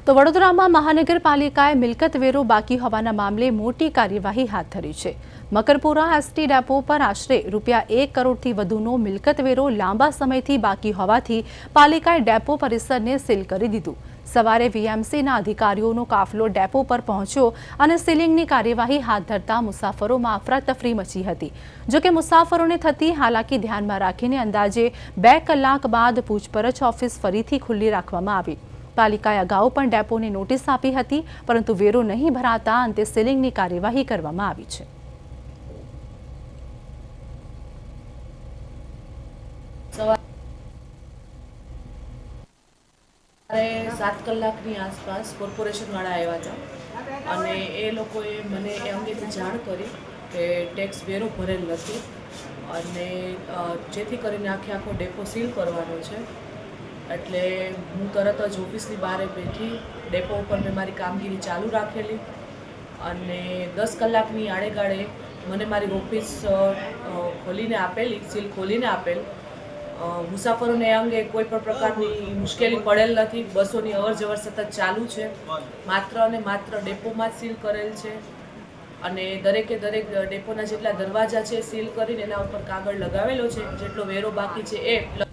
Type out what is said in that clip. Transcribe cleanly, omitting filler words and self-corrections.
તો વડોદરામાં મહાનગરપાલિકાએ મિલકત વેરો બાકી હોવાના મામલે મોટી કાર્યવાહી હાથ ધરી છે। મકરપુરા એસટી ડેપો પર આશરે ₹1 કરોડથી વધુનો મિલકત વેરો લાંબા સમયથી બાકી હોવાથી પાલિકાએ ડેપો પરિસરને સીલ કરી દીધું। સવારે વીએમસીના અધિકારીઓનો કાફલો ડેપો પર પહોંચ્યો અને સીલિંગની કાર્યવાહી હાથ ધરતા મુસાફરોમાં અફરાતફરી મચી હતી। જોકે મુસાફરોને થતી હાલાકી ધ્યાનમાં રાખીને અંદાજે 2 કલાક બાદ પૂછપરછ ઓફિસ ફરીથી ખુલ્લી રાખવામાં આવી। પાલિકાએ અગાઉ પણ ડેપોને નોટિસ આપી હતી, પરંતુ વેરો નહીં ભરાતા અંતે સીલિંગની કાર્યવાહી કરવામાં આવી છે। સવારે 7 કલાકની આસપાસ કોર્પોરેશનવાળા આવ્યા હતા અને એ લોકોએ મને એ અંગેથી જાણ કરી કે ટેક્સ વેરો ભરેલ નથી અને જેથી કરીને આખો ડેપો સીલ કરવાનો છે। એટલે હું તરત જ ઓફિસની બહાર બેઠી ડેપો ઉપર મેં મારી કામગીરી ચાલુ રાખેલી અને 10 કલાકની આડેગાળે મને મારી ઓફિસ ખોલીને આપેલી, સીલ ખોલીને આપેલ। મુસાફરોને એ અંગે કોઈ પણ પ્રકારની મુશ્કેલી પડેલ નથી। બસોની અવરજવર સતત ચાલુ છે, માત્ર અને માત્ર ડેપોમાં જ સીલ કરેલ છે અને દરેકે દરેક ડેપોના જેટલા દરવાજા છે સીલ કરીને એના ઉપર કાગળ લગાવેલો છે, જેટલો વેરો બાકી છે એ